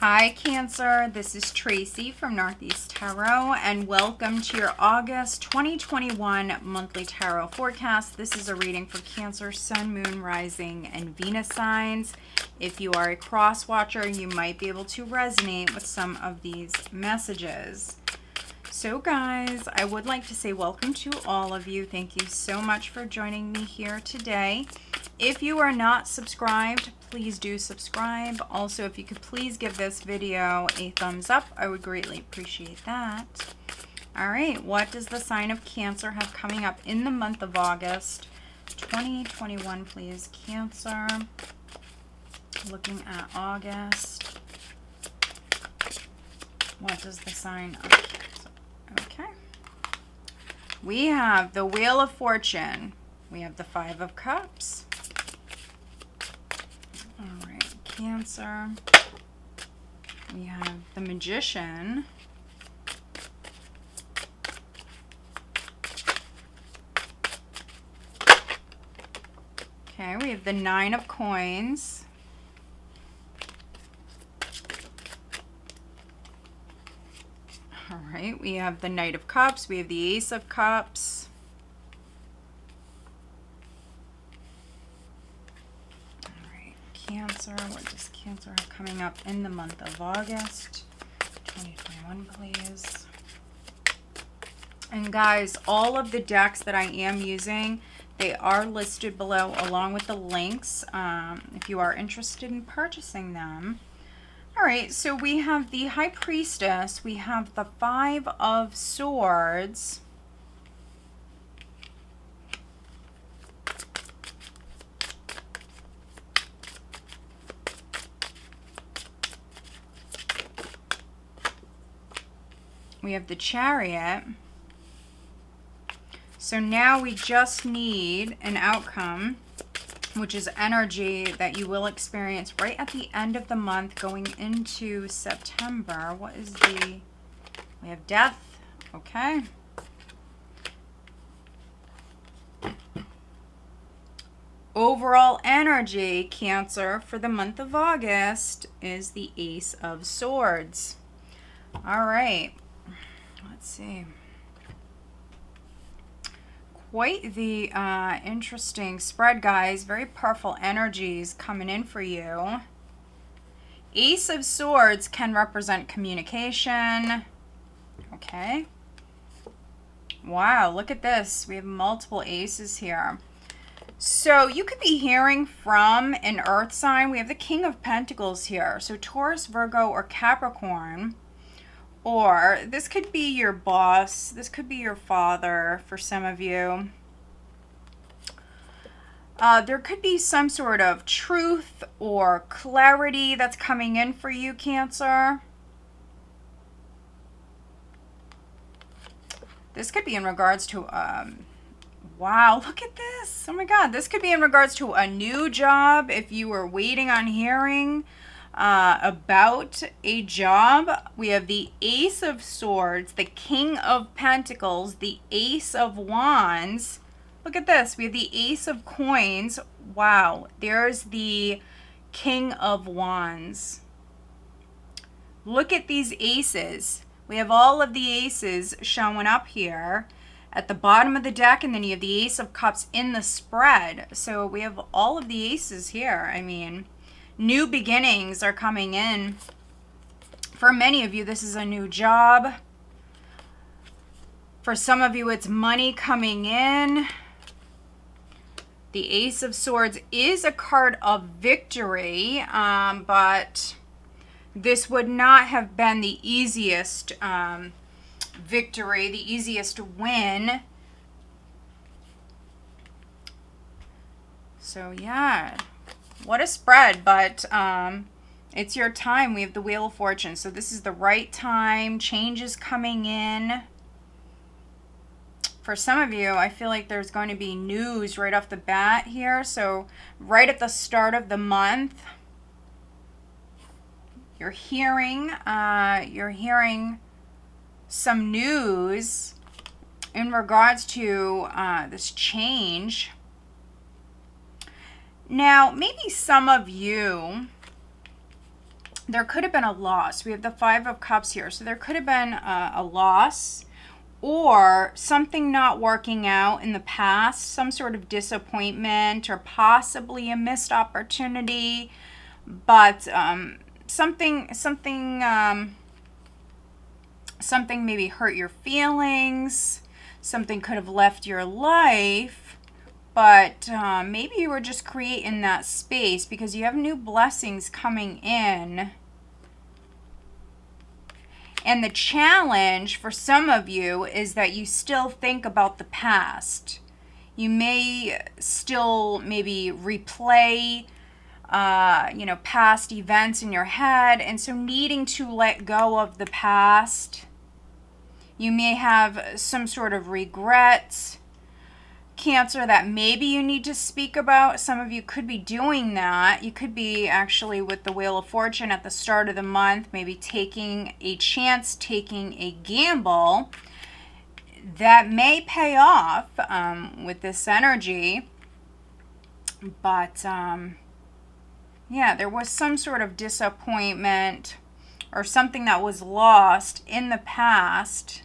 Hi Cancer, this is Tracy from Northeast Tarot and welcome to your August 2021 monthly tarot forecast. This is a reading for Cancer, Sun, Moon, Rising, and Venus signs. If you are a cross watcher, you might be able to resonate with some of these messages. So guys, I would like to say welcome to all of you. Thank you so much for joining me here today. If you are not subscribed, please do subscribe. Also, if you could please give this video a thumbs up, I would greatly appreciate that. All right, what does the sign of Cancer have coming up in the month of August 2021, please? Cancer, looking at August. What does the sign of Cancer? Okay. We have the Wheel of Fortune. We have the Five of Cups. All right, Cancer. We have the Magician. Okay, we have the Nine of Coins. All right, we have the Knight of Cups. We have the Ace of Cups. Cancer, what does Cancer have coming up in the month of August 2021, please? And guys, all of the decks that I am using, they are listed below along with the links if you are interested in purchasing them. All right, so we have the High Priestess, we have the Five of Swords. We have the Chariot. So now we just need an outcome, which is energy that you will experience right at the end of the month going into September. What is the... We have Death. Okay. Overall energy, Cancer, for the month of August is the Ace of Swords. All right. Let's see. Quite the interesting spread, guys. Very powerful energies coming in for you. Ace of Swords can represent communication. Okay. Wow, look at this. We have multiple aces here. So you could be hearing from an earth sign. We have the King of Pentacles here. So Taurus, Virgo, or Capricorn. Or this could be your boss. This could be your father for some of you. There could be some sort of truth or clarity that's coming in for you, Cancer. This could be in regards to, wow, look at this. Oh my God, this could be in regards to a new job if you were waiting on hearing about a job. We have the Ace of Swords, the King of Pentacles, the Ace of Wands. Look at this. We have the Ace of Coins. Wow. There's the King of Wands. Look at these aces. We have all of the aces showing up here at the bottom of the deck, and then you have the Ace of Cups in the spread. So we have all of the aces here. I mean, new beginnings are coming in. For many of you, this is a new job. For some of you, it's money coming in. The Ace of Swords is a card of victory, but this would not have been the easiest victory, the easiest win. So yeah. What a spread, but it's your time. We have the Wheel of Fortune. So this is the right time. Change is coming in. For some of you, I feel like there's going to be news right off the bat here. So right at the start of the month, you're hearing some news in regards to this change. Now, maybe some of you there could have been a loss. We have the Five of Cups here. So there could have been a loss or something not working out in the past, some sort of disappointment or possibly a missed opportunity. But something maybe hurt your feelings. Something could have left your life. But maybe you were just creating that space because you have new blessings coming in. And the challenge for some of you is that you still think about the past. You may still maybe replay, past events in your head. And so needing to let go of the past. You may have some sort of regret, Cancer, that maybe you need to speak about. Some of you could be doing that. You could be actually with the Wheel of Fortune at the start of the month, maybe taking a chance, taking a gamble that may pay off with this energy. But yeah, there was some sort of disappointment or something that was lost in the past.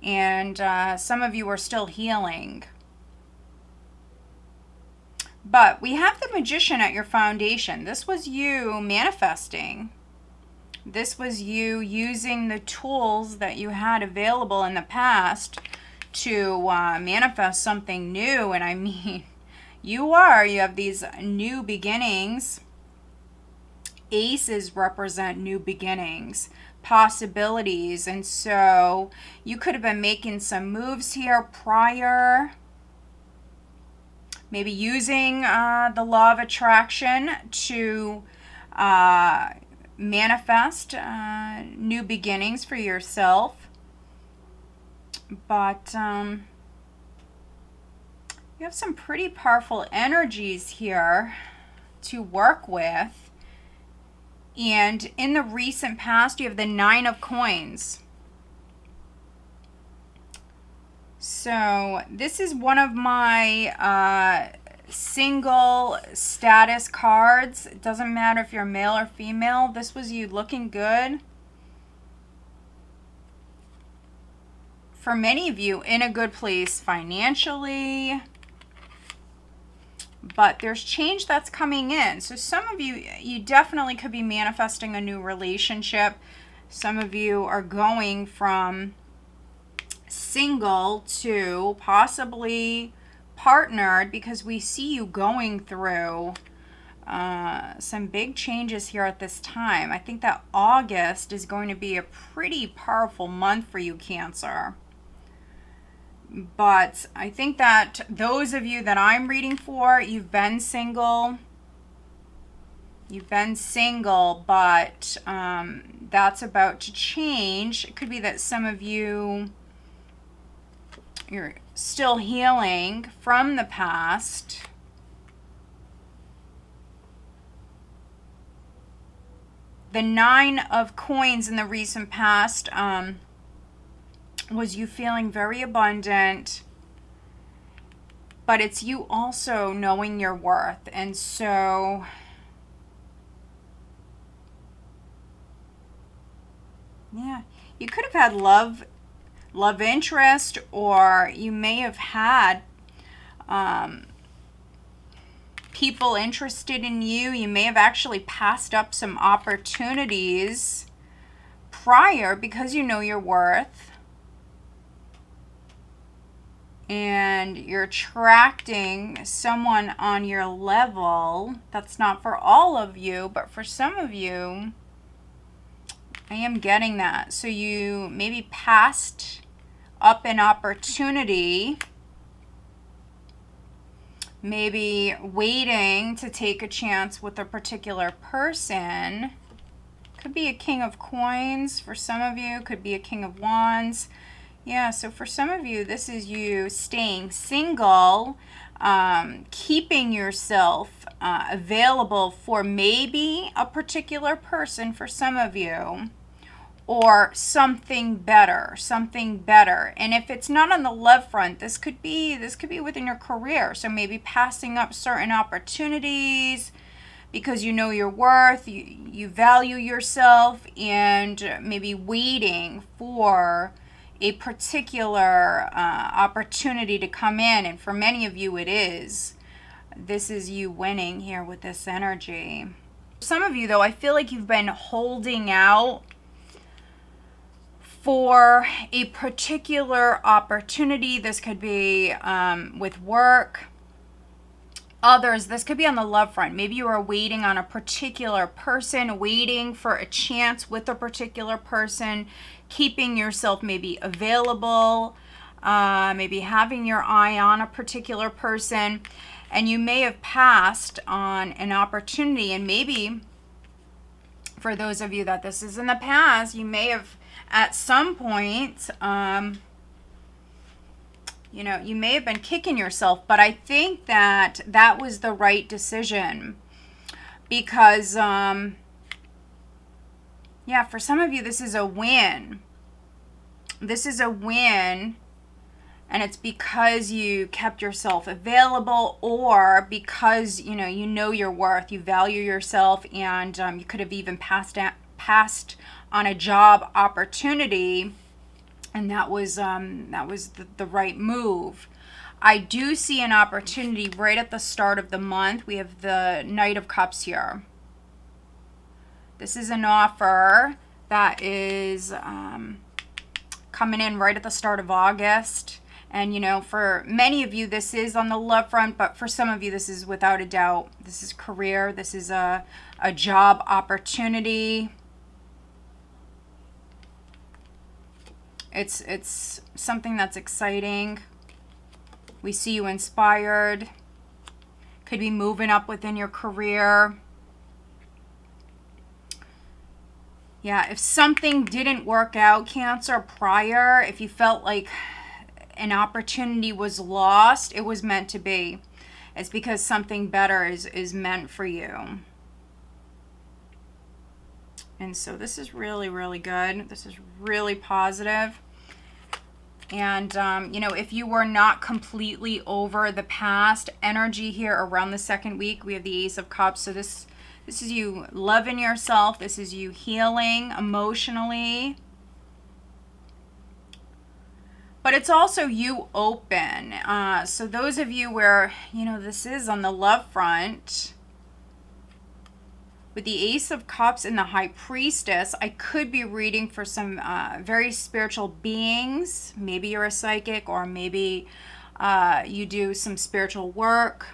And some of you are still healing. But we have the Magician at your foundation. This was you manifesting. This was you using the tools that you had available in the past to manifest something new. And I mean, you have these new beginnings. Aces represent new beginnings, possibilities, and so you could have been making some moves here prior, maybe using the law of attraction to manifest new beginnings for yourself. But you have some pretty powerful energies here to work with. And in the recent past, you have the Nine of Coins. So this is one of my single status cards. It doesn't matter if you're male or female. This was you looking good. For many of you, in a good place financially. But there's change that's coming in. So some of you definitely could be manifesting a new relationship. Some of you are going from single to possibly partnered because we see you going through some big changes here at this time. I think that August is going to be a pretty powerful month for you, Cancer. But I think that those of you that I'm reading for, you've been single. You've been single, but that's about to change. It could be that some of you, you're still healing from the past. The Nine of Coins in the recent past was you feeling very abundant, but it's you also knowing your worth. And so yeah, you could have had love interest, or you may have had people interested in you. You may have actually passed up some opportunities prior because you know your worth. And you're attracting someone on your level. That's not for all of you, but for some of you, I am getting that. So you maybe passed up an opportunity, maybe waiting to take a chance with a particular person. Could be a King of Coins for some of you, could be a King of Wands. Yeah, so for some of you, this is you staying single, keeping yourself available for maybe a particular person for some of you, or something better, something better. And if it's not on the love front, this could be within your career. So maybe passing up certain opportunities, because you know your worth, you value yourself, and maybe waiting for a particular opportunity to come in. And for many of you, it is. This is you winning here with this energy. Some of you, though, I feel like you've been holding out for a particular opportunity. This could be with work. Others, this could be on the love front. Maybe you are waiting on a particular person, waiting for a chance with a particular person, keeping yourself maybe available, maybe having your eye on a particular person. And you may have passed on an opportunity. And maybe for those of you that this is in the past, you may have at some point, you may have been kicking yourself, but I think that that was the right decision because, yeah, for some of you, this is a win. This is a win, and it's because you kept yourself available, or because, you know your worth, you value yourself, and you could have even passed on a job opportunity. And that was the right move. I do see an opportunity right at the start of the month. We have the Knight of Cups here. This is an offer that is coming in right at the start of August. And, for many of you, this is on the love front, but for some of you, this is without a doubt. This is career. This is a job opportunity. It's something that's exciting. We see you inspired. Could be moving up within your career. Yeah, if something didn't work out, Cancer, prior, if you felt like an opportunity was lost, it was meant to be. It's because something better is meant for you. And so this is really, really good. This is really positive. And, if you were not completely over the past energy here around the second week, we have the Ace of Cups. So this is you loving yourself. This is you healing emotionally. But it's also you open. So those of you where, this is on the love front, with the Ace of Cups and the High Priestess, I could be reading for some very spiritual beings. Maybe you're a psychic, or maybe you do some spiritual work.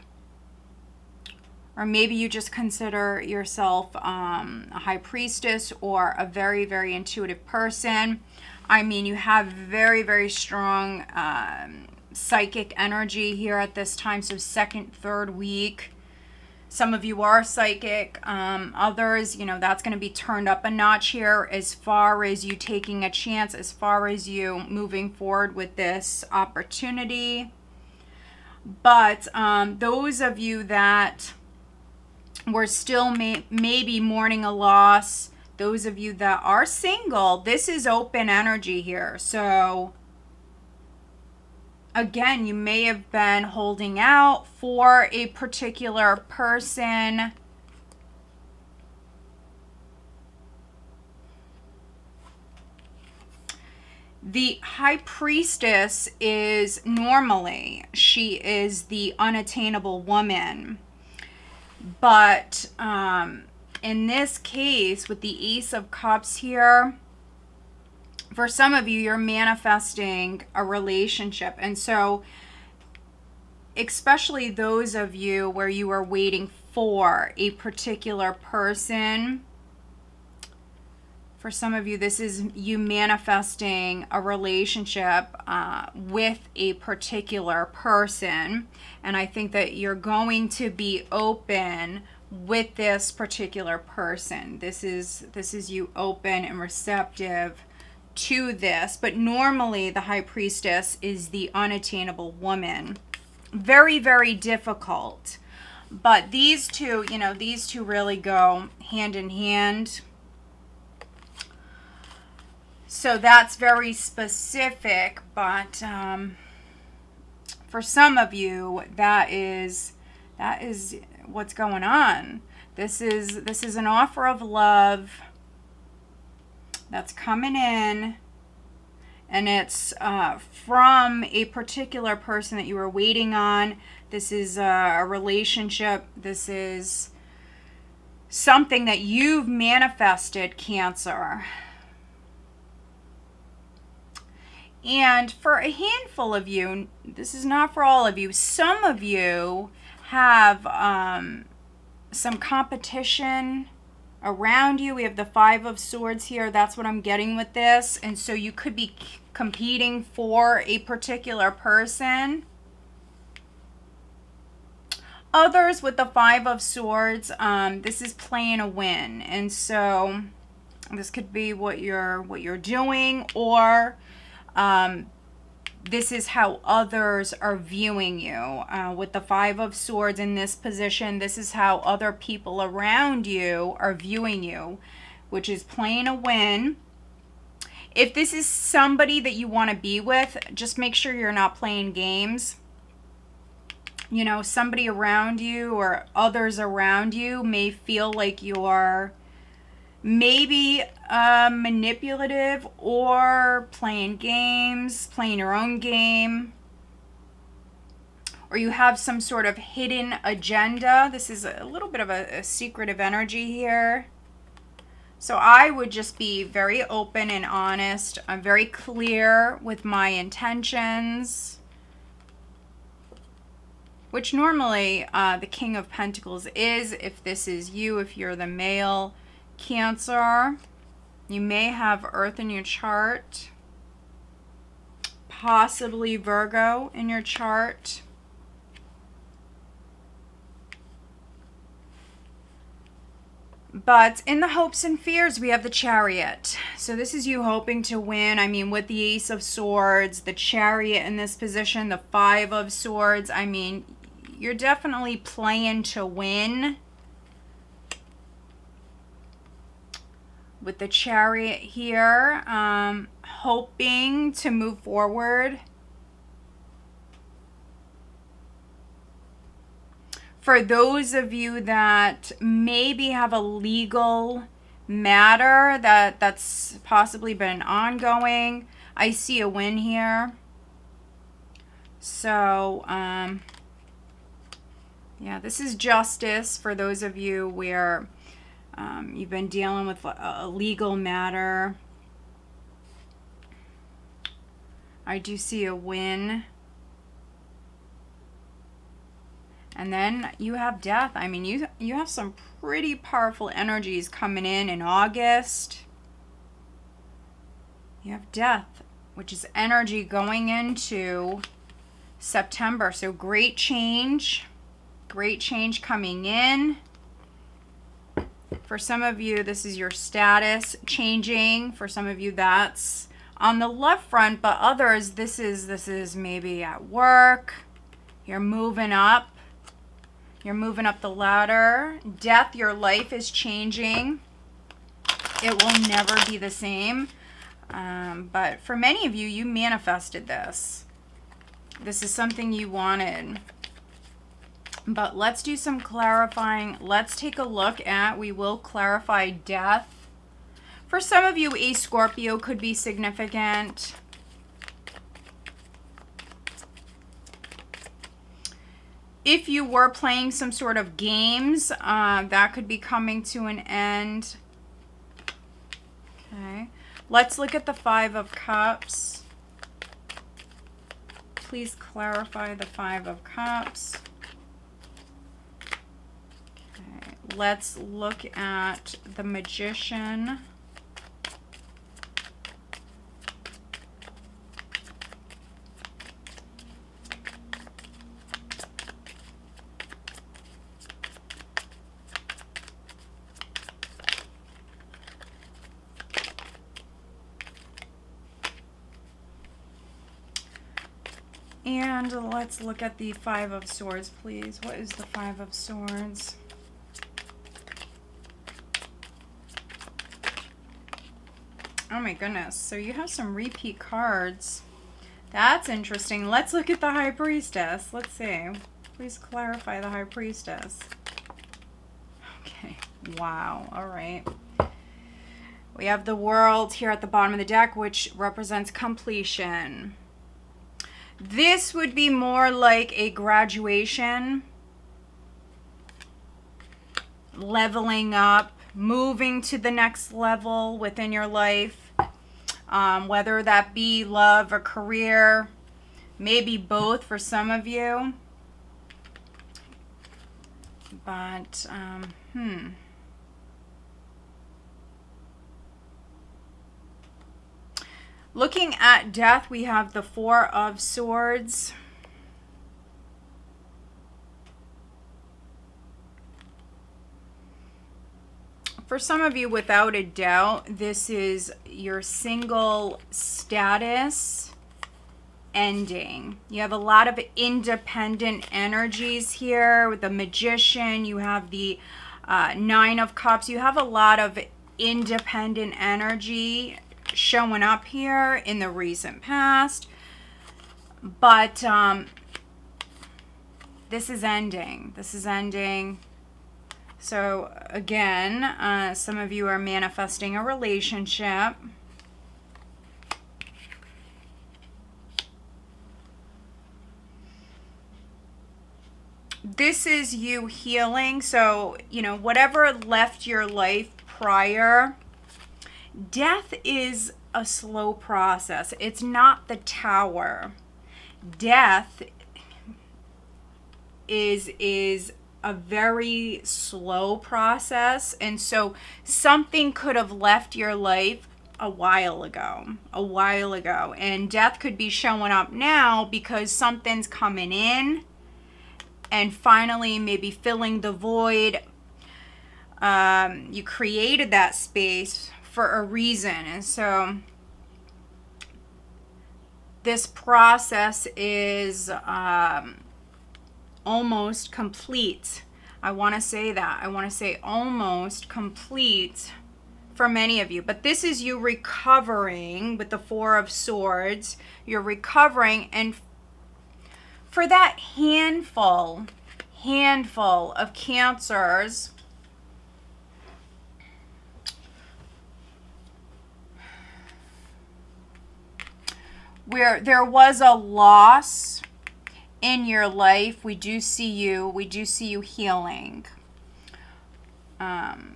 Or maybe you just consider yourself a High Priestess or a very, very intuitive person. I mean, you have very, very strong psychic energy here at this time. So second, third week. Some of you are psychic. Others, that's going to be turned up a notch here as far as you taking a chance, as far as you moving forward with this opportunity. But those of you that were still maybe mourning a loss, those of you that are single, this is open energy here. So again, you may have been holding out for a particular person. The High Priestess is normally, she is the unattainable woman. But in this case, with the Ace of Cups here, for some of you, you're manifesting a relationship. And so, especially those of you where you are waiting for a particular person, for some of you, this is you manifesting a relationship with a particular person. And I think that you're going to be open with this particular person. This is you open and receptive to this. But normally the High Priestess is the unattainable woman. Very, very difficult. But these two really go hand in hand. So that's very specific, but for some of you, that is what's going on. This is an offer of love that's coming in, and it's from a particular person that you were waiting on. This is a relationship. This is something that you've manifested, Cancer. And for a handful of you, this is not for all of you, some of you have some competition around you. We have the Five of Swords here. That's what I'm getting with this. And so you could be competing for a particular person. Others with the Five of Swords, this is playing a win. And so this could be what you're doing, or this is how others are viewing you. With the Five of Swords in this position, this is how other people around you are viewing you, which is playing a win. If this is somebody that you want to be with, just make sure you're not playing games. You know, somebody around you or others around you may feel like you're maybe manipulative or playing games, playing your own game, or you have some sort of hidden agenda. This is a little bit of a secretive energy here. So I would just be very open and honest. I'm very clear with my intentions, which normally the King of Pentacles is. If this is you, if you're the male, Cancer, you may have Earth in your chart, possibly Virgo in your chart. But in the hopes and fears, we have the Chariot. So this is you hoping to win. I mean, with the Ace of Swords, the Chariot in this position, the Five of Swords, I mean, you're definitely playing to win. With the Chariot here, hoping to move forward. For those of you that maybe have a legal matter that's possibly been ongoing, I see a win here. So, yeah, this is justice for those of you where you've been dealing with a legal matter. I do see a win. And then you have death. I mean, you have some pretty powerful energies coming in August. You have death, which is energy going into September. So great change coming in. For some of you, this is your status changing. For some of you, that's on the left front, but others, this is maybe at work. You're moving up. You're moving up the ladder. Death, your life is changing. It will never be the same. But for many of you, you manifested this. This is something you wanted. But let's do some clarifying. Let's take a look at, we will clarify death. For some of you, a Scorpio could be significant. If you were playing some sort of games, that could be coming to an end. Okay. Let's look at the Five of Cups. Please clarify the Five of Cups. Okay. Let's look at the Magician. And let's look at the Five of Swords, please. What is the Five of Swords? Oh my goodness. So you have some repeat cards. That's interesting. Let's look at the High Priestess. Let's see. Please clarify the High Priestess. Wow. All right. We have the World here at the bottom of the deck, which represents completion. This would be more like a graduation, leveling up, moving to the next level within your life, whether that be love or career, maybe both for some of you. But, Looking at death, we have the Four of Swords. For some of you, without a doubt, this is your single status ending. You have a lot of independent energies here. With the Magician, you have the Nine of Cups. You have a lot of independent energy showing up here in the recent past. But this is ending. This is ending. So again, some of you are manifesting a relationship. This is you healing. So, you know, whatever left your life prior, death is a slow process. It's not the Tower. Death is a very slow process. And so something could have left your life a while ago. And death could be showing up now because something's coming in and finally maybe filling the void. You created that space for a reason. And so this process is almost complete. I want to say that. I want to say almost complete for many of you. But this is you recovering with the Four of Swords. You're recovering, and for that handful of Cancers, where there was a loss in your life, we do see you healing.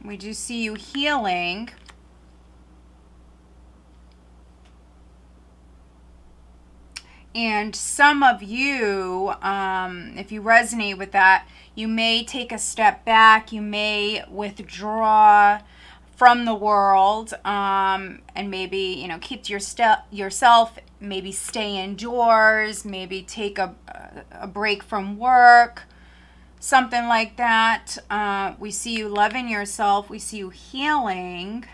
We do see you healing. And some of you, if you resonate with that, you may take a step back. You may withdraw from the world, and maybe, you know, keep to yourself, maybe stay indoors, maybe take a break from work, something like that. We see you loving yourself. We see you healing.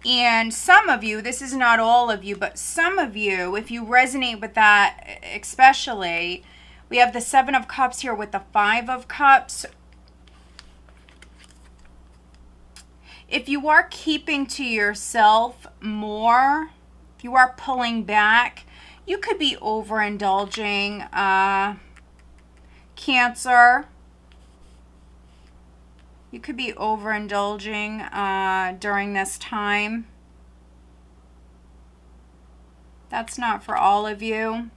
And some of you, this is not all of you, but some of you, if you resonate with that especially, we have the Seven of Cups here with the Five of Cups. If you are keeping to yourself more, if you are pulling back, you could be overindulging. Cancer. You could be overindulging during this time. That's not for all of you.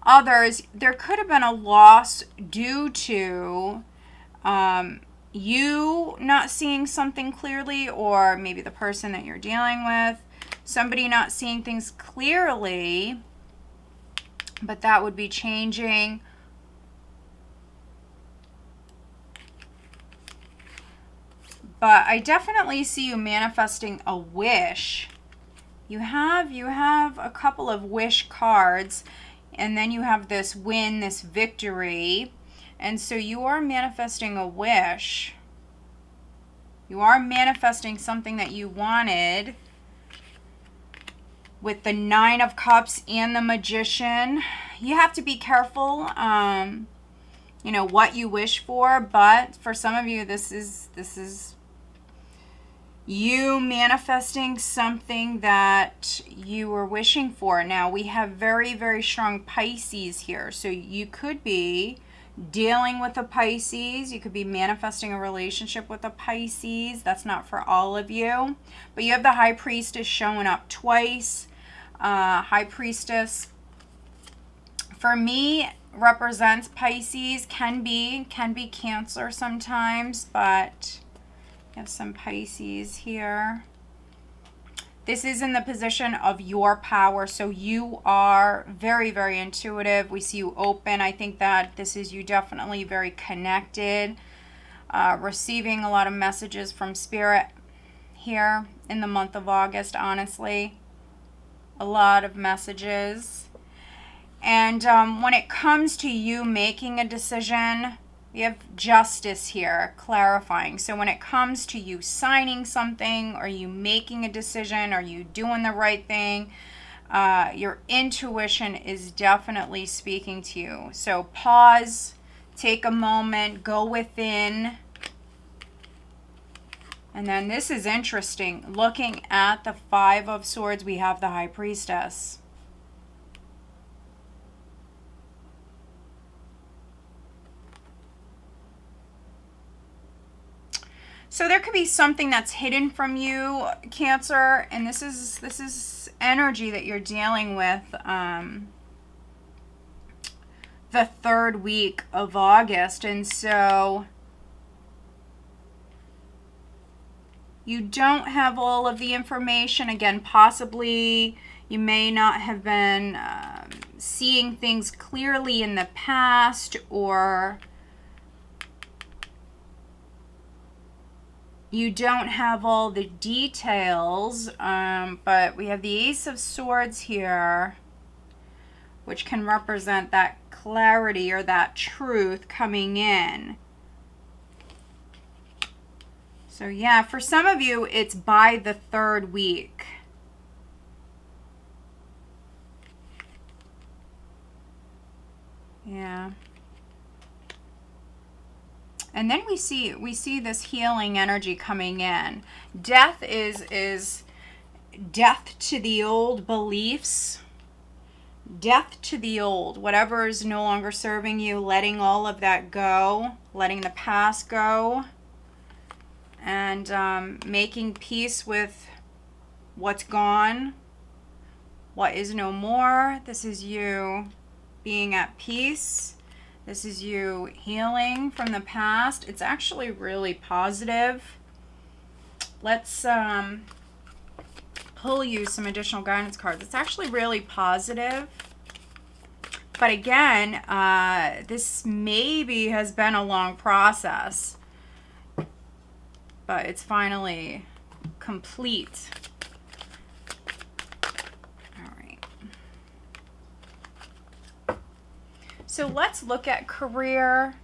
Others, there could have been a loss due to you not seeing something clearly, or maybe the person that you're dealing with, somebody not seeing things clearly, but that would be changing. But I definitely see you manifesting a wish. You have a couple of wish cards, and then you have this win, this victory. And so you are manifesting a wish. You are manifesting something that you wanted with the Nine of Cups and the Magician. You have to be careful, you know, what you wish for. But for some of you, this is you manifesting something that you were wishing for. Now, we have very, very strong Pisces here. So you could be dealing with a Pisces. You could be manifesting a relationship with a Pisces. That's not for all of you. But you have the High Priestess showing up twice. High Priestess, for me, represents Pisces. Can be Cancer sometimes, but you have some Pisces here. This is in the position of your power, so you are very, very intuitive. We see you open. I think that this is you definitely very connected, receiving a lot of messages from Spirit here in the month of August, honestly. A lot of messages. And when it comes to you making a decision, we have Justice here, clarifying. So when it comes to you signing something, or you making a decision, or you doing the right thing, your intuition is definitely speaking to you. So pause, take a moment, go within. And then this is interesting. Looking at the Five of Swords, we have the High Priestess. So there could be something that's hidden from you, Cancer, and this is energy that you're dealing with the third week of August. And so you don't have all of the information. Again, possibly you may not have been seeing things clearly in the past, or you don't have all the details, but we have the Ace of Swords here, which can represent that clarity or that truth coming in. So yeah, for some of you, it's by the third week. Yeah. And then we see this healing energy coming in. Death is death to the old beliefs. Death to the old. Whatever is no longer serving you, letting all of that go. Letting the past go. And making peace with what's gone. What is no more. This is you being at peace. This is you healing from the past. It's actually really positive. Let's pull you some additional guidance cards. It's actually really positive. But again, this maybe has been a long process. But it's finally complete. So let's look at career.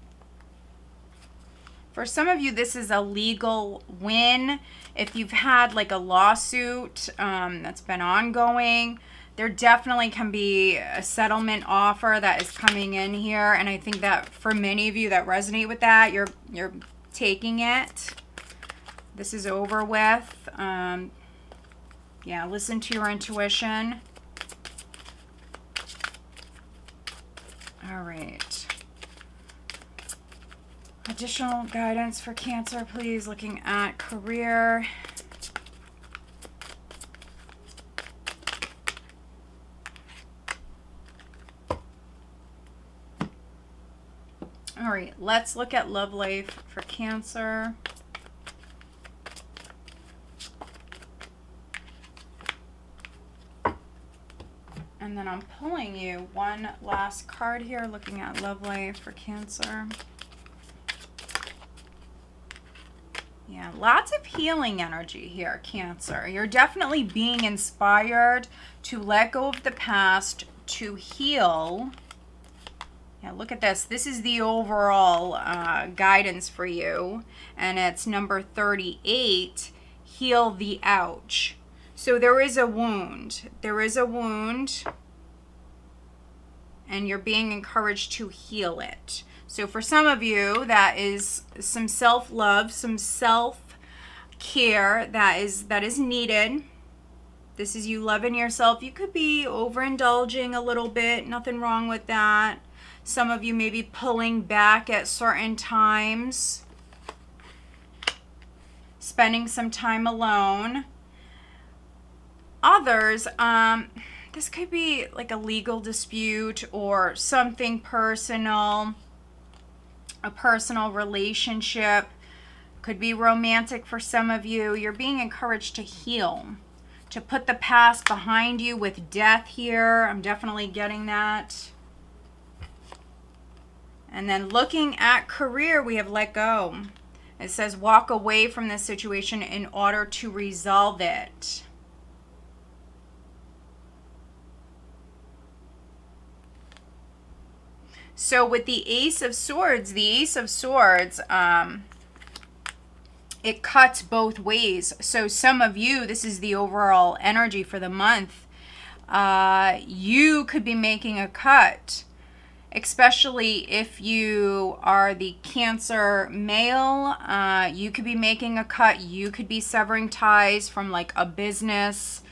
For some of you, this is a legal win. If you've had like a lawsuit that's been ongoing, there definitely can be a settlement offer that is coming in here. And I think that for many of you that resonate with that, you're taking it. This is over with. Yeah, listen to your intuition. All right. Additional guidance for Cancer, please. Looking at career. All right, let's look at love life for Cancer. And then I'm pulling you one last card here, looking at love life for Cancer. Yeah, lots of healing energy here, Cancer. You're definitely being inspired to let go of the past, to heal. Yeah, look at this. This is the overall guidance for you. And it's number 38, heal the ouch. So there is a wound. There is a wound. And you're being encouraged to heal it. So for some of you, that is some self-love, some self care that is needed. This is you loving yourself. You could be overindulging a little bit. Nothing wrong with that. Some of you may be pulling back at certain times. Spending some time alone. Others, this could be like a legal dispute or something personal. A personal relationship. Could be romantic for some of you. You're being encouraged to heal. To put the past behind you with death here. I'm definitely getting that. And then looking at career, we have let go. It says walk away from this situation in order to resolve it. So with the Ace of Swords, it cuts both ways. So some of you, this is the overall energy for the month. You could be making a cut, especially if you are the Cancer male. You could be making a cut. You could be severing ties from like a business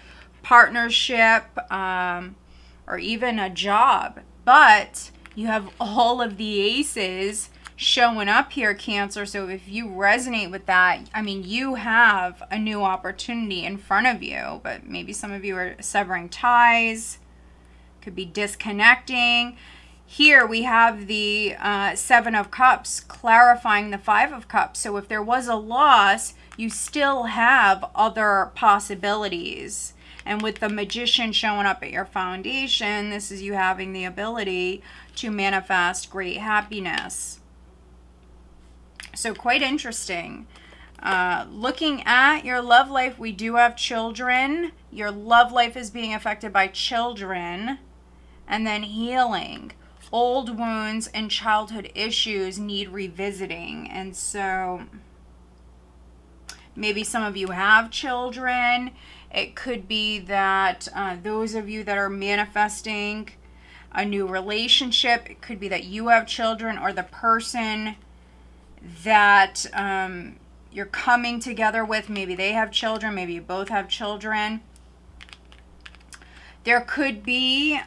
partnership or even a job. But you have all of the aces showing up here, Cancer. So if you resonate with that, I mean, you have a new opportunity in front of you, but maybe some of you are severing ties, could be disconnecting. Here we have the Seven of Cups clarifying the Five of Cups. So if there was a loss, you still have other possibilities. And with the Magician showing up at your foundation, this is you having the ability to manifest great happiness. So quite interesting. Looking at your love life, we do have children. Your love life is being affected by children. And then healing. Old wounds and childhood issues need revisiting. And so maybe some of you have children. It could be that those of you that are manifesting a new relationship, it could be that you have children or the person that you're coming together with, maybe they have children, maybe you both have children. There could be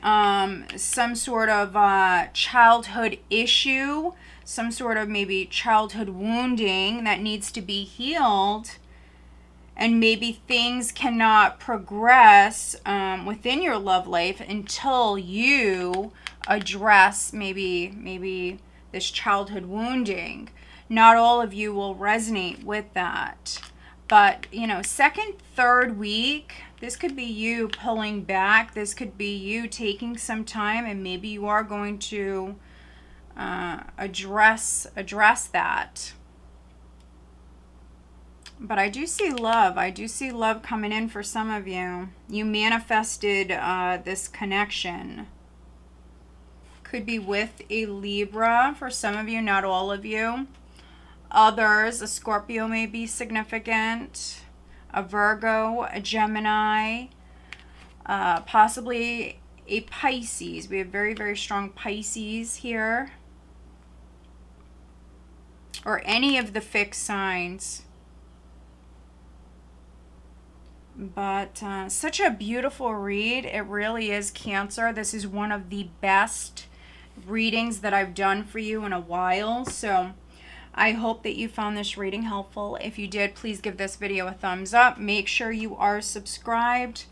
some sort of childhood issue, some sort of maybe childhood wounding that needs to be healed. And maybe things cannot progress within your love life until you address maybe this childhood wounding. Not all of you will resonate with that. But, you know, second, third week, this could be you pulling back. This could be you taking some time, and maybe you are going to address that. But I do see love. I do see love coming in for some of you. You manifested this connection. Could be with a Libra for some of you, not all of you. Others, a Scorpio may be significant. A Virgo, a Gemini, possibly a Pisces. We have very, very strong Pisces here. Or any of the fixed signs. But such a beautiful read. It really is, Cancer. This is one of the best readings that I've done for you in a while. So I hope that you found this reading helpful. If you did, please give this video a thumbs up. Make sure you are subscribed.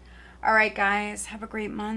All right, guys. Have a great month.